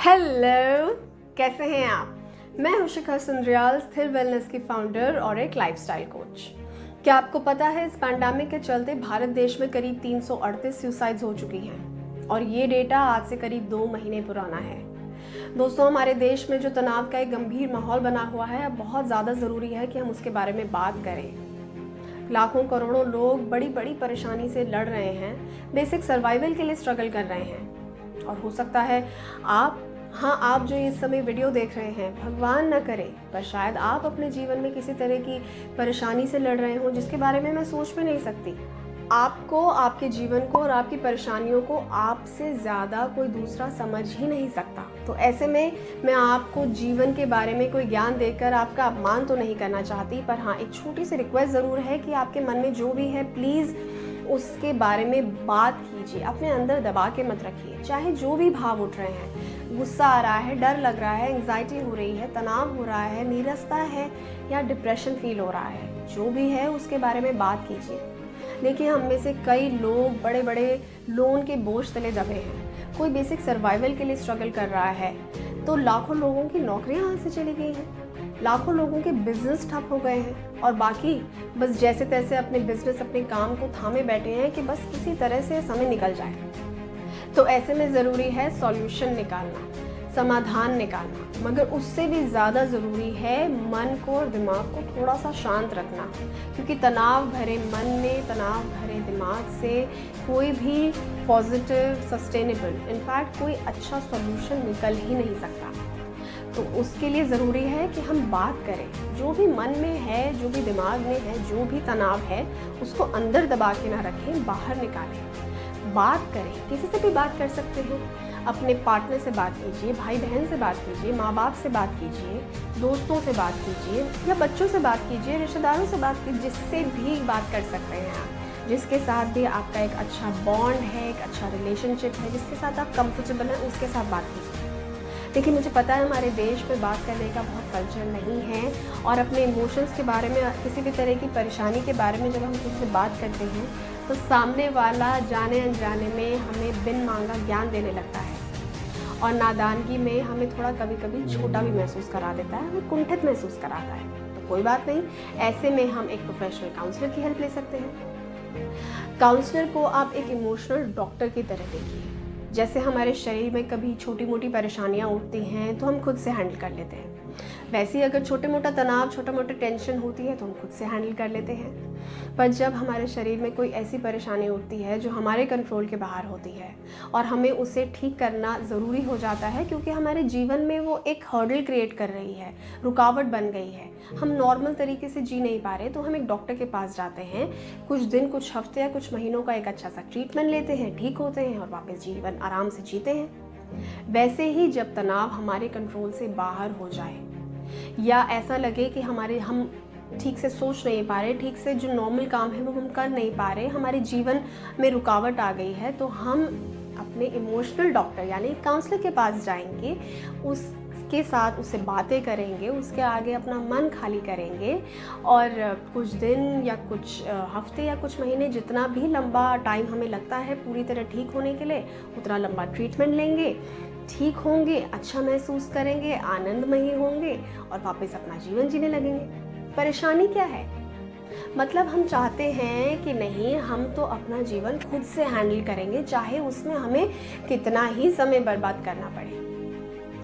Hello, कैसे हैं आप? मैं हूं शिखा सुंदरियाल, स्थिर वेलनेस की फाउंडर और एक लाइफस्टाइल कोच। क्या आपको पता है इस पैंडेमिक के चलते भारत देश में करीब 338 सुसाइड्स हो चुकी हैं और ये डेटा आज से करीब 2 महीने पुराना है। दोस्तों, हमारे देश में जो तनाव का एक गंभीर माहौल बना हुआ है, अब बहुत ज़्यादा ज़रूरी है कि हम उसके बारे में बात करें। लाखों करोड़ों लोग बड़ी बड़ी परेशानी से लड़ रहे हैं, बेसिक सर्वाइवल के लिए स्ट्रगल कर रहे हैं। और हो सकता है आप जो इस समय वीडियो देख रहे हैं, भगवान न करे पर शायद आप अपने जीवन में किसी तरह की परेशानी से लड़ रहे हो जिसके बारे में मैं सोच भी नहीं सकती। आपको, आपके जीवन को और आपकी परेशानियों को आपसे ज़्यादा कोई दूसरा समझ ही नहीं सकता। तो ऐसे में मैं आपको जीवन के बारे में कोई ज्ञान देकर आपका अपमान तो नहीं करना चाहती, पर हाँ, एक छोटी सी रिक्वेस्ट ज़रूर है कि आपके मन में जो भी है प्लीज़ उसके बारे में बात कीजिए। अपने अंदर दबा के मत रखिए। चाहे जो भी भाव उठ रहे हैं, गुस्सा आ रहा है, डर लग रहा है, एंग्जाइटी हो रही है, तनाव हो रहा है, नीरसता है या डिप्रेशन फील हो रहा है, जो भी है उसके बारे में बात कीजिए। देखिए, हम में से कई लोग बड़े बड़े लोन के बोझ तले दबे हैं। कोई बेसिक सर्वाइवल के लिए स्ट्रगल कर रहा है तो लाखों लोगों की नौकरियां हाथ से चली गई हैं, लाखों लोगों के बिजनेस ठप हो गए हैं और बाकी बस जैसे तैसे अपने बिजनेस, अपने काम को थामे बैठे हैं कि बस किसी तरह से समय निकल जाए। तो ऐसे में ज़रूरी है सॉल्यूशन निकालना, समाधान निकालना, मगर उससे भी ज़्यादा ज़रूरी है मन को और दिमाग को थोड़ा सा शांत रखना, क्योंकि तनाव भरे मन में, तनाव भरे दिमाग से कोई भी पॉजिटिव, सस्टेनेबल, इनफैक्ट कोई अच्छा सॉल्यूशन निकल ही नहीं सकता। तो उसके लिए ज़रूरी है कि हम बात करें। जो भी मन में है, जो भी दिमाग में है, जो भी तनाव है, उसको अंदर दबा के ना रखें, बाहर निकालें। बात करें, किसी से भी बात कर सकते हैं। अपने पार्टनर से बात कीजिए, भाई बहन से बात कीजिए, माँ बाप से बात कीजिए, दोस्तों से बात कीजिए या बच्चों से बात कीजिए, रिश्तेदारों से बात कीजिए, जिससे भी बात कर सकते हैं आप, जिसके साथ भी आपका एक अच्छा बॉन्ड है, एक अच्छा रिलेशनशिप है, जिसके साथ आप कंफर्टेबल हैं, उसके साथ बात कीजिए। देखिए, मुझे पता है हमारे देश में बात करने का बहुत कल्चर नहीं है और अपने इमोशंस के बारे में, किसी भी तरह की परेशानी के बारे में जब हम किसी से बात करते हैं तो सामने वाला जाने अनजाने में हमें बिन मांगा ज्ञान देने लगता है और नादानगी में हमें थोड़ा कभी कभी छोटा भी महसूस करा देता है, हमें कुंठित महसूस कराता है। तो कोई बात नहीं, ऐसे में हम एक प्रोफेशनल काउंसलर की हेल्प ले सकते हैं। काउंसलर को आप एक इमोशनल डॉक्टर की तरह देखिए। जैसे हमारे शरीर में कभी छोटी मोटी परेशानियां उठती हैं तो हम खुद से हैंडल कर लेते हैं, वैसे ही अगर छोटे मोटा तनाव, छोटा मोटा टेंशन होती है तो हम खुद से हैंडल कर लेते हैं। पर जब हमारे शरीर में कोई ऐसी परेशानी उठती है जो हमारे कंट्रोल के बाहर होती है और हमें उसे ठीक करना ज़रूरी हो जाता है, क्योंकि हमारे जीवन में वो एक हर्डल क्रिएट कर रही है, रुकावट बन गई है, हम नॉर्मल तरीके से जी नहीं पा रहे, तो हम एक डॉक्टर के पास जाते हैं, कुछ दिन, कुछ हफ्ते या कुछ महीनों का एक अच्छा सा ट्रीटमेंट लेते हैं, ठीक होते हैं और वापस जीवन आराम से जीते हैं। वैसे ही जब तनाव हमारे कंट्रोल से बाहर हो जाए या ऐसा लगे कि हम ठीक से सोच नहीं पा रहे, ठीक से जो नॉर्मल काम है वो हम कर नहीं पा रहे, हमारे जीवन में रुकावट आ गई है, तो हम अपने इमोशनल डॉक्टर यानी काउंसलर के पास जाएंगे, उसके साथ उससे बातें करेंगे, उसके आगे अपना मन खाली करेंगे और कुछ दिन या कुछ हफ्ते या कुछ महीने, जितना भी लंबा टाइम हमें लगता है पूरी तरह ठीक होने के लिए, उतना लंबा ट्रीटमेंट लेंगे, ठीक होंगे, अच्छा महसूस करेंगे, आनंदमयी होंगे और वापस अपना जीवन जीने लगेंगे। परेशानी क्या है? मतलब हम चाहते हैं कि नहीं, हम तो अपना जीवन खुद से हैंडल करेंगे, चाहे उसमें हमें कितना ही समय बर्बाद करना पड़े।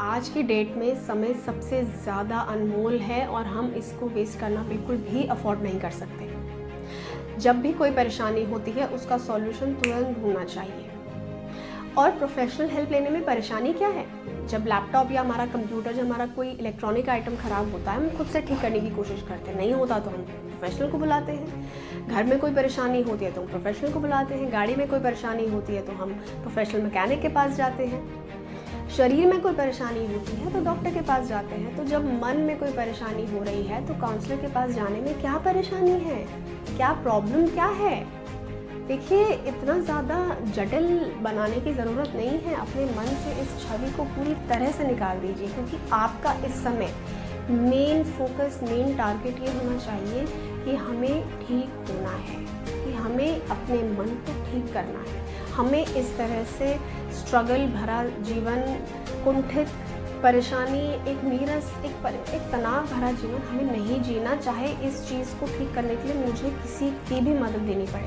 आज की डेट में समय सबसे ज़्यादा अनमोल है और हम इसको वेस्ट करना बिल्कुल भी अफोर्ड नहीं कर सकते। जब भी कोई परेशानी होती है उसका सॉल्यूशन तुरंत ढूंढना चाहिए। और प्रोफेशनल हेल्प लेने में परेशानी क्या है? जब लैपटॉप या हमारा कंप्यूटर, जब हमारा कोई इलेक्ट्रॉनिक आइटम ख़राब होता है, हम खुद से ठीक करने की कोशिश करते हैं, नहीं होता तो हम प्रोफेशनल को बुलाते हैं। घर में कोई परेशानी होती है तो हम प्रोफेशनल को बुलाते हैं। गाड़ी में कोई परेशानी होती है तो हम प्रोफेशनल मैकेनिक के पास जाते हैं। शरीर में कोई परेशानी होती है तो डॉक्टर के पास जाते हैं। तो जब मन में कोई परेशानी हो रही है तो काउंसलर के पास जाने में क्या परेशानी है, क्या प्रॉब्लम क्या है? देखिए, इतना ज़्यादा जटिल बनाने की ज़रूरत नहीं है। अपने मन से इस छवि को पूरी तरह से निकाल दीजिए, क्योंकि आपका इस समय मेन फोकस, मेन टारगेट ये होना चाहिए कि हमें ठीक होना है, कि हमें अपने मन को ठीक करना है, हमें इस तरह से स्ट्रगल भरा जीवन कुंठित, परेशानी, एक नीरस, एक तनाव भरा जीवन हमें नहीं जीना, चाहे इस चीज़ को ठीक करने के लिए मुझे किसी की भी मदद लेनी पड़े।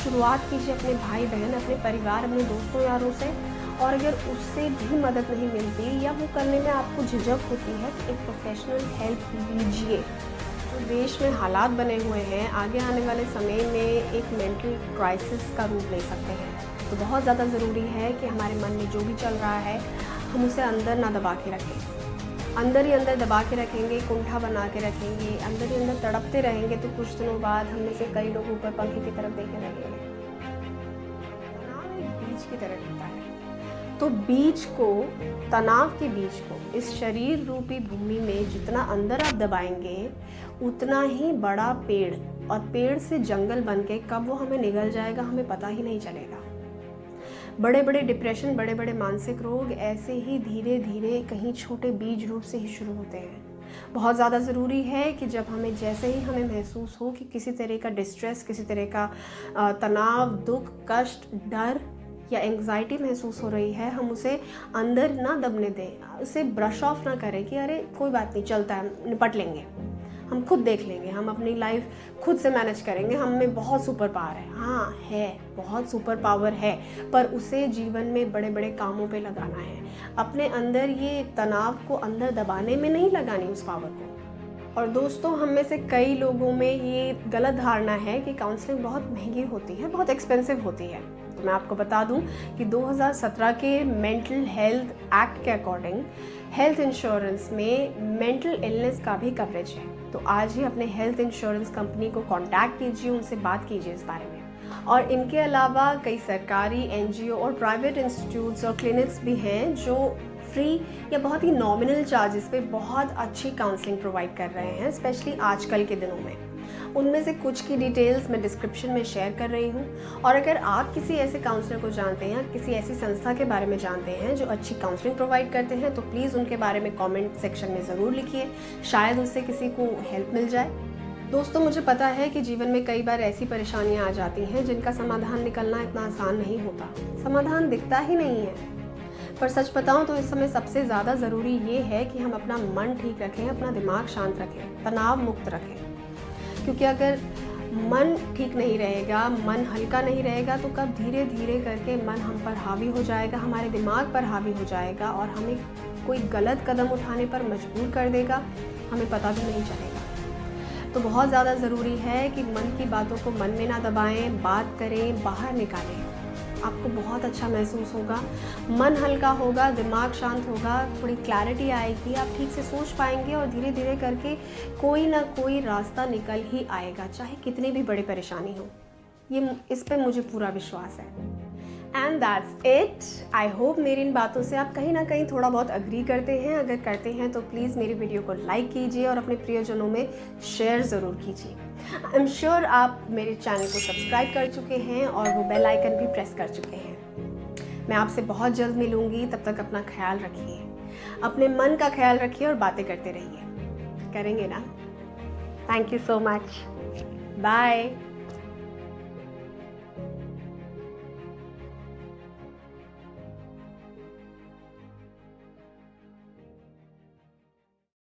शुरुआत कीजिए अपने भाई बहन, अपने परिवार, अपने दोस्तों यारों से, और अगर उससे भी मदद नहीं मिलती या वो करने में आपको झिझक होती है तो एक प्रोफेशनल हेल्प लीजिए। तो देश में हालात बने हुए हैं, आगे आने वाले समय में एक मेंटल क्राइसिस का रूप ले सकते हैं। तो बहुत ज़्यादा ज़रूरी है कि हमारे मन में जो भी चल रहा है हम उसे अंदर ना दबा के रखें। अंदर ही अंदर दबा के रखेंगे, कुंठा बना के रखेंगे, अंदर ही अंदर तड़पते रहेंगे तो कुछ दिनों बाद हम में से कई लोग ऊपर पंखे की तरफ देखने लगेंगे। तनाव एक बीज की तरह दिखता है, तो बीज को, तनाव के बीज को इस शरीर रूपी भूमि में जितना अंदर आप दबाएंगे उतना ही बड़ा पेड़, और पेड़ से जंगल बन के कब वो हमें निगल जाएगा हमें पता ही नहीं चलेगा। बड़े बड़े डिप्रेशन, बड़े बड़े मानसिक रोग ऐसे ही धीरे धीरे कहीं छोटे बीज रूप से ही शुरू होते हैं। बहुत ज़्यादा ज़रूरी है कि जब हमें, जैसे ही हमें महसूस हो कि किसी तरह का डिस्ट्रेस, किसी तरह का तनाव, दुख, कष्ट, डर या एंग्जाइटी महसूस हो रही है, हम उसे अंदर ना दबने दें, उसे ब्रश ऑफ ना करें कि अरे कोई बात नहीं, चलता है, निपट लेंगे, हम खुद देख लेंगे, हम अपनी लाइफ खुद से मैनेज करेंगे, हम में बहुत सुपर पावर है। हाँ है, बहुत सुपर पावर है, पर उसे जीवन में बड़े बड़े कामों पे लगाना है। अपने अंदर ये तनाव को अंदर दबाने में नहीं लगानी उस पावर को। और दोस्तों, हम में से कई लोगों में ये गलत धारणा है कि काउंसलिंग बहुत महंगी होती है, बहुत एक्सपेंसिव होती है। तो मैं आपको बता दूं कि 2017 के मेंटल हेल्थ एक्ट के अकॉर्डिंग हेल्थ इंश्योरेंस में मेंटल इलनेस का भी कवरेज है। तो आज ही अपने हेल्थ इंश्योरेंस कंपनी को कांटेक्ट कीजिए, उनसे बात कीजिए इस बारे में। और इनके अलावा कई सरकारी, एनजीओ और प्राइवेट इंस्टीट्यूट्स और क्लिनिक्स भी हैं जो फ्री या बहुत ही नॉमिनल चार्जेस पे बहुत अच्छी काउंसलिंग प्रोवाइड कर रहे हैं, स्पेशली आजकल के दिनों में। उनमें से कुछ की डिटेल्स मैं डिस्क्रिप्शन में शेयर कर रही हूँ। और अगर आप किसी ऐसे काउंसलर को जानते हैं, किसी ऐसी संस्था के बारे में जानते हैं जो अच्छी काउंसलिंग प्रोवाइड करते हैं, तो प्लीज़ उनके बारे में कमेंट सेक्शन में ज़रूर लिखिए, शायद उससे किसी को हेल्प मिल जाए। दोस्तों, मुझे पता है कि जीवन में कई बार ऐसी परेशानियाँ आ जाती हैं जिनका समाधान निकलना इतना आसान नहीं होता, समाधान दिखता ही नहीं है। पर सच बताऊं तो इस समय सबसे ज़्यादा ज़रूरी ये है कि हम अपना मन ठीक रखें, अपना दिमाग शांत रखें, तनाव मुक्त रखें। क्योंकि अगर मन ठीक नहीं रहेगा, मन हल्का नहीं रहेगा, तो कब धीरे धीरे करके मन हम पर हावी हो जाएगा, हमारे दिमाग पर हावी हो जाएगा और हमें कोई गलत कदम उठाने पर मजबूर कर देगा, हमें पता भी नहीं चलेगा। तो बहुत ज़्यादा ज़रूरी है कि मन की बातों को मन में ना दबाएं, बात करें, बाहर निकालें। आपको बहुत अच्छा महसूस होगा, मन हल्का होगा, दिमाग शांत होगा, थोड़ी क्लैरिटी आएगी, आप ठीक से सोच पाएंगे और धीरे धीरे करके कोई ना कोई रास्ता निकल ही आएगा, चाहे कितनी भी बड़ी परेशानी हो। इस पे मुझे पूरा विश्वास है। And that's it. I hope मेरी इन बातों से आप कहीं ना कहीं थोड़ा बहुत अग्री करते हैं। अगर करते हैं तो प्लीज़ मेरी वीडियो को लाइक कीजिए और अपने प्रियजनों में शेयर ज़रूर कीजिए। आई एम श्योर आप मेरे चैनल को सब्सक्राइब कर चुके हैं और वो बेल आइकन भी प्रेस कर चुके हैं। मैं आपसे बहुत जल्द मिलूंगी, तब तक अपना ख्याल रखिए, अपने मन का ख्याल रखिए और बातें करते रहिए। करेंगे ना? Thank you so much. Bye.